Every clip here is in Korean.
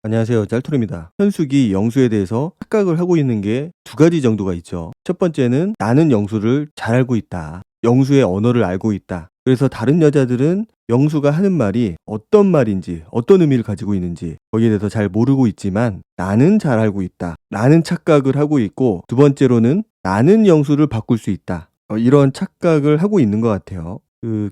안녕하세요. 짤투입니다. 현숙이 영수에 대해서 착각을 하고 있는 게 두 가지 정도가 있죠. 첫 번째는 나는 영수를 잘 알고 있다. 영수의 언어를 알고 있다. 그래서 다른 여자들은 영수가 하는 말이 어떤 말인지, 어떤 의미를 가지고 있는지 거기에 대해서 잘 모르고 있지만 나는 잘 알고 있다. 라는 착각을 하고 있고, 두 번째로는 나는 영수를 바꿀 수 있다. 이런 착각을 하고 있는 것 같아요.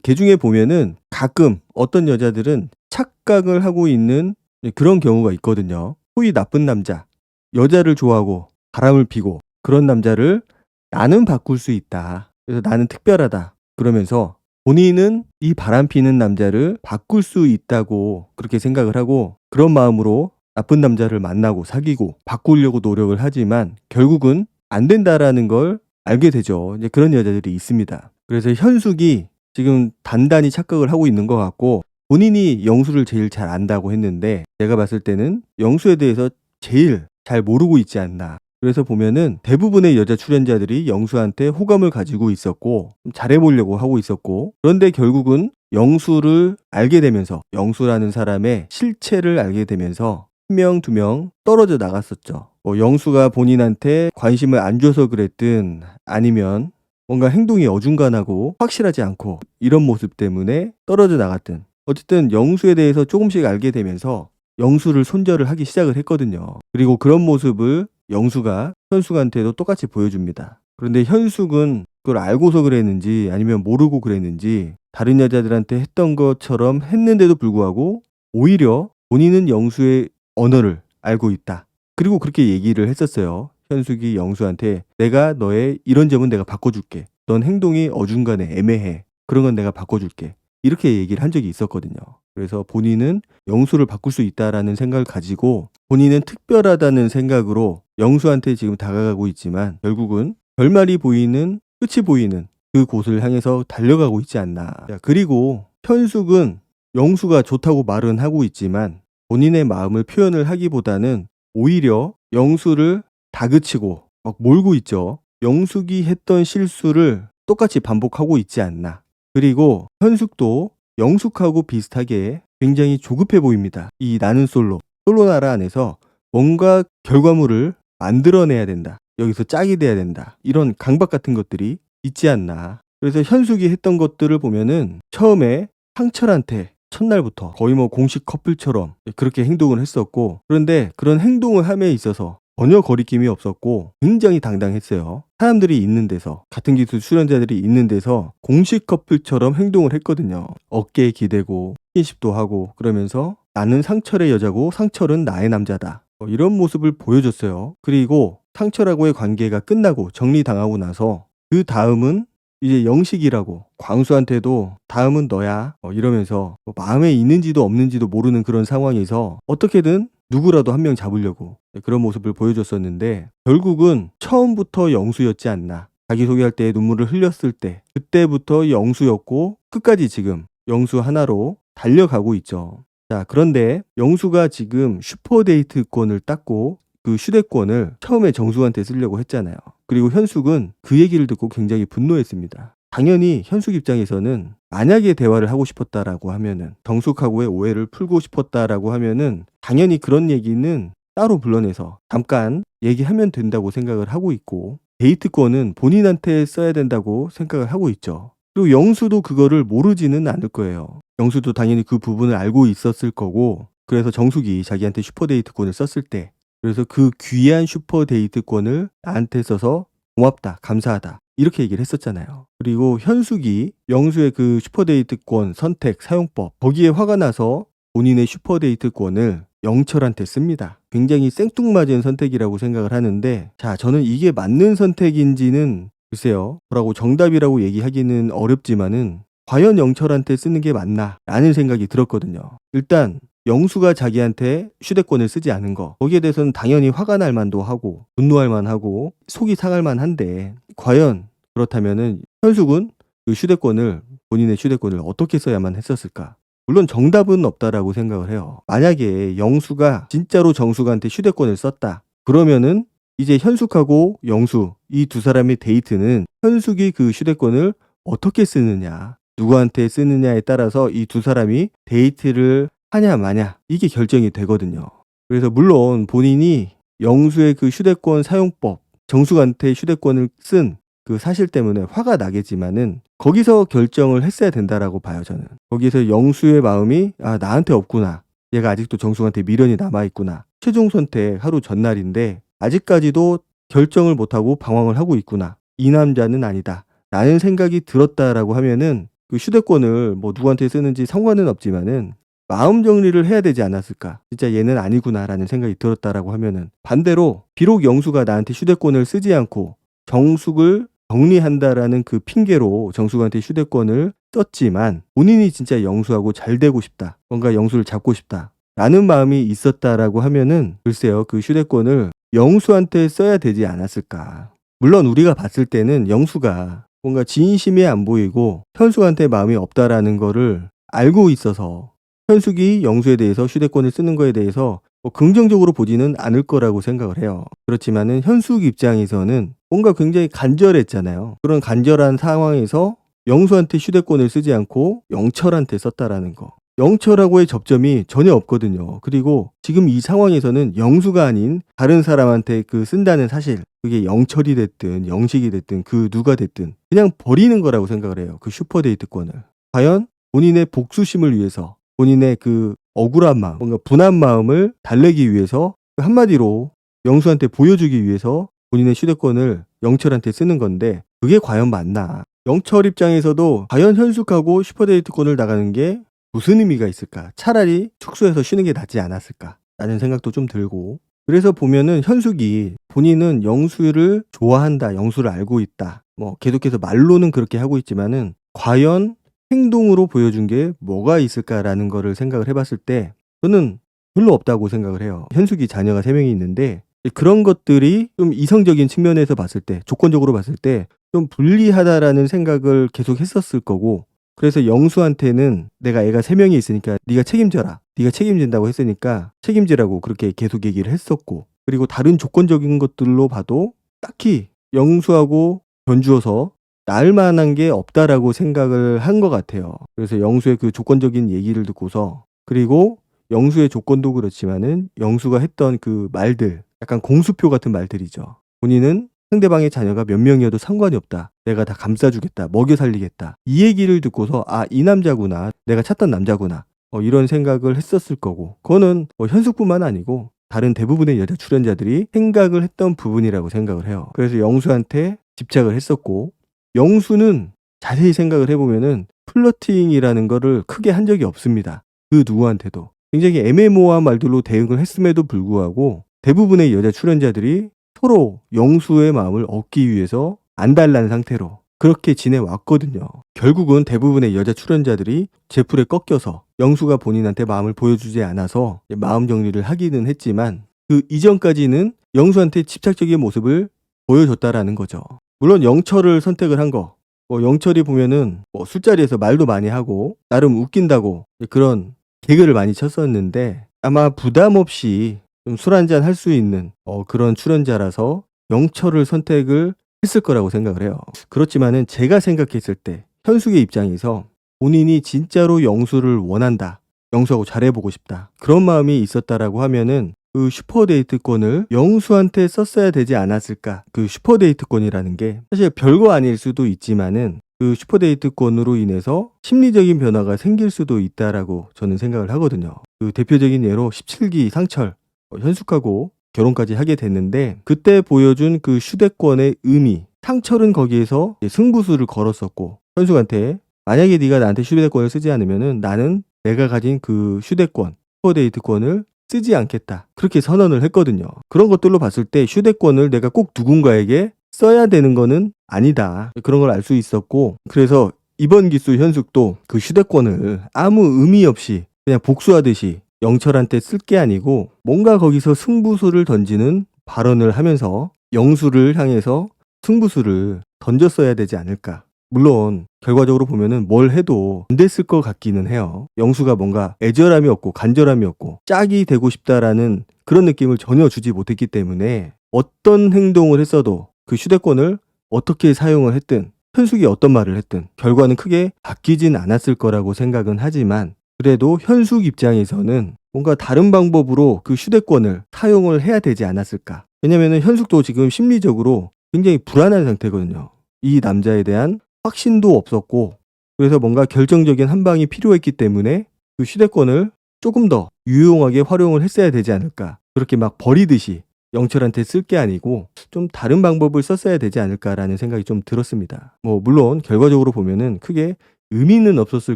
개 중에 보면은 가끔 어떤 여자들은 착각을 하고 있는 그런 경우가 있거든요. 소위 나쁜 남자, 여자를 좋아하고 바람을 피고 그런 남자를 나는 바꿀 수 있다. 그래서 나는 특별하다. 그러면서 본인은 이 바람 피는 남자를 바꿀 수 있다고 그렇게 생각을 하고, 그런 마음으로 나쁜 남자를 만나고 사귀고 바꾸려고 노력을 하지만 결국은 안 된다라는 걸 알게 되죠. 이제 그런 여자들이 있습니다. 그래서 현숙이 지금 단단히 착각을 하고 있는 것 같고, 본인이 영수를 제일 잘 안다고 했는데 제가 봤을 때는 영수에 대해서 제일 잘 모르고 있지 않나. 그래서 보면은 대부분의 여자 출연자들이 영수한테 호감을 가지고 있었고 좀 잘해보려고 하고 있었고, 그런데 결국은 영수를 알게 되면서, 영수라는 사람의 실체를 알게 되면서 한 명, 두 명 떨어져 나갔었죠. 영수가 본인한테 관심을 안 줘서 그랬든, 아니면 뭔가 행동이 어중간하고 확실하지 않고 이런 모습 때문에 떨어져 나갔든, 어쨌든 영수에 대해서 조금씩 알게 되면서 영수를 손절을 하기 시작을 했거든요. 그리고 그런 모습을 영수가 현숙한테도 똑같이 보여줍니다. 그런데 현숙은 그걸 알고서 그랬는지 아니면 모르고 그랬는지 다른 여자들한테 했던 것처럼 했는데도 불구하고 오히려 본인은 영수의 언어를 알고 있다. 그리고 그렇게 얘기를 했었어요. 현숙이 영수한테 내가 너의 이런 점은 내가 바꿔줄게. 넌 행동이 어중간해, 애매해. 그런 건 내가 바꿔줄게. 이렇게 얘기를 한 적이 있었거든요. 그래서 본인은 영수를 바꿀 수 있다라는 생각을 가지고 본인은 특별하다는 생각으로 영수한테 지금 다가가고 있지만 결국은 결말이 보이는, 끝이 보이는 그 곳을 향해서 달려가고 있지 않나. 그리고 현숙은 영수가 좋다고 말은 하고 있지만 본인의 마음을 표현을 하기보다는 오히려 영수를 다그치고 막 몰고 있죠. 영숙이 했던 실수를 똑같이 반복하고 있지 않나. 그리고 현숙도 영숙하고 비슷하게 굉장히 조급해 보입니다. 이 나는 솔로 나라 안에서 뭔가 결과물을 만들어내야 된다. 여기서 짝이 돼야 된다. 이런 강박 같은 것들이 있지 않나. 그래서 현숙이 했던 것들을 보면은 처음에 상철한테 첫날부터 거의 뭐 공식 커플처럼 그렇게 행동을 했었고, 그런데 그런 행동을 함에 있어서 전혀 거리낌이 없었고 굉장히 당당했어요. 사람들이 있는 데서, 같은 기술 출연자들이 있는 데서 공식 커플처럼 행동을 했거든요. 어깨에 기대고 스킨십도 하고 그러면서 나는 상철의 여자고 상철은 나의 남자다. 이런 모습을 보여줬어요. 그리고 상철하고의 관계가 끝나고 정리당하고 나서 그 다음은 이제 영식이라고 광수한테도 다음은 너야 이러면서 마음에 있는지도 없는지도 모르는 그런 상황에서 어떻게든 누구라도 한 명 잡으려고 그런 모습을 보여줬었는데 결국은 처음부터 영수였지 않나. 자기소개할 때 눈물을 흘렸을 때 그때부터 영수였고 끝까지 지금 영수 하나로 달려가고 있죠. 자, 그런데 영수가 지금 슈퍼데이트권을 땄고 그 휴대권을 처음에 정숙한테 쓰려고 했잖아요. 그리고 현숙은 그 얘기를 듣고 굉장히 분노했습니다. 당연히 현숙 입장에서는 만약에 대화를 하고 싶었다라고 하면은, 정숙하고의 오해를 풀고 싶었다라고 하면은 당연히 그런 얘기는 따로 불러내서 잠깐 얘기하면 된다고 생각을 하고 있고, 데이트권은 본인한테 써야 된다고 생각을 하고 있죠. 그리고 영수도 그거를 모르지는 않을 거예요. 영수도 당연히 그 부분을 알고 있었을 거고, 그래서 정숙이 자기한테 슈퍼데이트권을 썼을 때, 그래서 그 귀한 슈퍼데이트권을 나한테 써서 고맙다, 감사하다 이렇게 얘기를 했었잖아요. 그리고 현숙이 영수의 그 슈퍼데이트권 선택 사용법, 거기에 화가 나서 본인의 슈퍼데이트권을 영철한테 씁니다. 굉장히 생뚱맞은 선택이라고 생각을 하는데, 자, 저는 이게 맞는 선택인지는 글쎄요, 뭐라고 정답이라고 얘기하기는 어렵지만은 과연 영철한테 쓰는 게 맞나 라는 생각이 들었거든요. 일단 영수가 자기한테 휴대권을 쓰지 않은 거, 거기에 대해서는 당연히 화가 날 만도 하고 분노할 만하고 속이 상할 만한데, 과연 그렇다면은 현숙은 그 휴대권을, 본인의 휴대권을 어떻게 써야만 했었을까? 물론 정답은 없다라고 생각을 해요. 만약에 영수가 진짜로 정숙한테 휴대권을 썼다 그러면은 이제 현숙하고 영수 이 두 사람의 데이트는 현숙이 그 휴대권을 어떻게 쓰느냐, 누구한테 쓰느냐에 따라서 이 두 사람이 데이트를 하냐 마냐 이게 결정이 되거든요. 그래서 물론 본인이 영수의 그 휴대권 사용법, 정숙한테 휴대권을 쓴 그 사실 때문에 화가 나겠지만은 거기서 결정을 했어야 된다라고 봐요, 저는. 거기서 영수의 마음이 '아, 나한테 없구나. 얘가 아직도 정숙한테 미련이 남아 있구나. 최종 선택 하루 전날인데 아직까지도 결정을 못 하고 방황을 하고 있구나. 이 남자는 아니다.' 라는 생각이 들었다라고 하면은 그 휴대권을 뭐 누구한테 쓰는지 상관은 없지만은 마음 정리를 해야 되지 않았을까. '진짜 얘는 아니구나.'라는 생각이 들었다라고 하면은. 반대로 비록 영수가 나한테 휴대권을 쓰지 않고 정숙을 정리한다라는 그 핑계로 정숙한테 휴대권을 썼지만 본인이 진짜 영수하고 잘 되고 싶다. 뭔가 영수를 잡고 싶다. 라는 마음이 있었다라고 하면은 글쎄요, 그 휴대권을 영수한테 써야 되지 않았을까. 물론 우리가 봤을 때는 영수가 뭔가 진심이 안 보이고 현숙한테 마음이 없다라는 거를 알고 있어서 현숙이 영수에 대해서 휴대권을 쓰는 거에 대해서 긍정적으로 보지는 않을 거라고 생각을 해요. 그렇지만은 현숙 입장에서는 뭔가 굉장히 간절했잖아요. 그런 간절한 상황에서 영수한테 휴대권을 쓰지 않고 영철한테 썼다라는 거. 영철하고의 접점이 전혀 없거든요. 그리고 지금 이 상황에서는 영수가 아닌 다른 사람한테 그 쓴다는 사실, 그게 영철이 됐든 영식이 됐든 그 누가 됐든 그냥 버리는 거라고 생각을 해요. 그 슈퍼데이트권을. 과연 본인의 복수심을 위해서, 본인의 그 억울한 마음, 뭔가 분한 마음을 달래기 위해서, 한마디로 영수한테 보여주기 위해서 본인의 휴대권을 영철한테 쓰는 건데 그게 과연 맞나. 영철 입장에서도 과연 현숙하고 슈퍼데이트권을 나가는 게 무슨 의미가 있을까. 차라리 숙소에서 쉬는 게 낫지 않았을까 라는 생각도 좀 들고. 그래서 보면은 현숙이 본인은 영수를 좋아한다, 영수를 알고 있다, 뭐 계속해서 말로는 그렇게 하고 있지만은 과연 행동으로 보여준 게 뭐가 있을까라는 거를 생각을 해봤을 때 저는 별로 없다고 생각을 해요. 현숙이 자녀가 3명이 있는데 그런 것들이 좀 이성적인 측면에서 봤을 때, 조건적으로 봤을 때 좀 불리하다라는 생각을 계속 했었을 거고, 그래서 영수한테는 내가 애가 3명이 있으니까 네가 책임져라, 네가 책임진다고 했으니까 책임지라고 그렇게 계속 얘기를 했었고, 그리고 다른 조건적인 것들로 봐도 딱히 영수하고 견주어서 나을 만한 게 없다라고 생각을 한 것 같아요. 그래서 영수의 그 조건적인 얘기를 듣고서, 그리고 영수의 조건도 그렇지만은 영수가 했던 그 말들, 약간 공수표 같은 말들이죠. 본인은 상대방의 자녀가 몇 명이어도 상관이 없다. 내가 다 감싸주겠다. 먹여 살리겠다. 이 얘기를 듣고서 이 남자구나. 내가 찾던 남자구나. 이런 생각을 했었을 거고, 그거는 현숙뿐만 아니고 다른 대부분의 여자 출연자들이 생각을 했던 부분이라고 생각을 해요. 그래서 영수한테 집착을 했었고, 영수는 자세히 생각을 해보면은 플러팅이라는 거를 크게 한 적이 없습니다. 그 누구한테도. 굉장히 애매모호한 말들로 대응을 했음에도 불구하고 대부분의 여자 출연자들이 서로 영수의 마음을 얻기 위해서 안달난 상태로 그렇게 지내왔거든요. 결국은 대부분의 여자 출연자들이 제풀에 꺾여서 영수가 본인한테 마음을 보여주지 않아서 마음 정리를 하기는 했지만 그 이전까지는 영수한테 집착적인 모습을 보여줬다라는 거죠. 물론 영철을 선택을 한 거, 영철이 보면은 술자리에서 말도 많이 하고 나름 웃긴다고 그런 개그를 많이 쳤었는데 아마 부담 없이 좀 술 한잔 할 수 있는 그런 출연자라서 영철을 선택을 했을 거라고 생각을 해요. 그렇지만은 제가 생각했을 때 현숙의 입장에서 본인이 진짜로 영수를 원한다, 영수하고 잘해보고 싶다, 그런 마음이 있었다라고 하면은 그 슈퍼데이트권을 영수한테 썼어야 되지 않았을까. 그 슈퍼데이트권이라는 게 사실 별거 아닐 수도 있지만은 그 슈퍼데이트권으로 인해서 심리적인 변화가 생길 수도 있다라고 저는 생각을 하거든요. 그 대표적인 예로 17기 상철, 현숙하고 결혼까지 하게 됐는데 그때 보여준 그 휴대권의 의미, 상철은 거기에서 승부수를 걸었었고 현숙한테 만약에 네가 나한테 휴대권을 쓰지 않으면은 나는 내가 가진 그 휴대권, 슈퍼데이트권을 쓰지 않겠다, 그렇게 선언을 했거든요. 그런 것들로 봤을 때 휴대권을 내가 꼭 누군가에게 써야 되는 거는 아니다, 그런 걸 알 수 있었고, 그래서 이번 기수 현숙도 그 휴대권을 아무 의미 없이 그냥 복수하듯이 영철한테 쓸 게 아니고 뭔가 거기서 승부수를 던지는 발언을 하면서 영수를 향해서 승부수를 던졌어야 되지 않을까. 물론 결과적으로 보면은 뭘 해도 안 됐을 것 같기는 해요. 영수가 뭔가 애절함이 없고 간절함이 없고 짝이 되고 싶다라는 그런 느낌을 전혀 주지 못했기 때문에 어떤 행동을 했어도 그 휴대권을 어떻게 사용을 했든 현숙이 어떤 말을 했든 결과는 크게 바뀌진 않았을 거라고 생각은 하지만, 그래도 현숙 입장에서는 뭔가 다른 방법으로 그 휴대권을 사용을 해야 되지 않았을까. 왜냐면은 현숙도 지금 심리적으로 굉장히 불안한 상태거든요. 이 남자에 대한 확신도 없었고, 그래서 뭔가 결정적인 한 방이 필요했기 때문에 그 휴대권을 조금 더 유용하게 활용을 했어야 되지 않을까. 그렇게 막 버리듯이 영철한테 쓸 게 아니고 좀 다른 방법을 썼어야 되지 않을까라는 생각이 좀 들었습니다. 뭐 물론 결과적으로 보면은 크게 의미는 없었을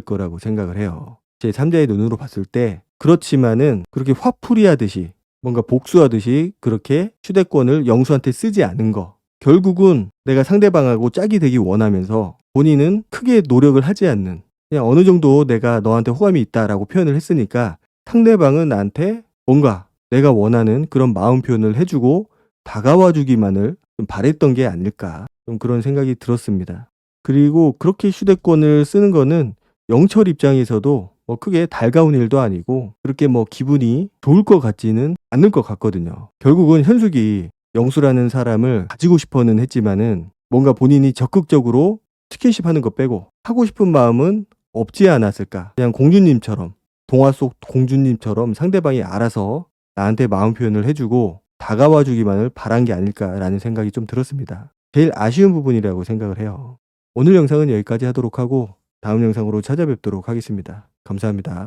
거라고 생각을 해요. 제 3자의 눈으로 봤을 때. 그렇지만은 그렇게 화풀이하듯이 뭔가 복수하듯이 그렇게 휴대권을 영수한테 쓰지 않은 거, 결국은 내가 상대방하고 짝이 되기 원하면서 본인은 크게 노력을 하지 않는, 그냥 어느 정도 내가 너한테 호감이 있다라고 표현을 했으니까 상대방은 나한테 뭔가 내가 원하는 그런 마음 표현을 해주고 다가와 주기만을 좀 바랬던 게 아닐까, 좀 그런 생각이 들었습니다. 그리고 그렇게 휴대권을 쓰는 거는 영철 입장에서도 뭐 크게 달가운 일도 아니고 그렇게 뭐 기분이 좋을 것 같지는 않을 것 같거든요. 결국은 현숙이 영수라는 사람을 가지고 싶어는 했지만은 뭔가 본인이 적극적으로 스킨십 하는 거 빼고 하고 싶은 마음은 없지 않았을까. 그냥 공주님처럼, 동화 속 공주님처럼 상대방이 알아서 나한테 마음 표현을 해주고 다가와 주기만을 바란 게 아닐까라는 생각이 좀 들었습니다. 제일 아쉬운 부분이라고 생각을 해요. 오늘 영상은 여기까지 하도록 하고 다음 영상으로 찾아뵙도록 하겠습니다. 감사합니다.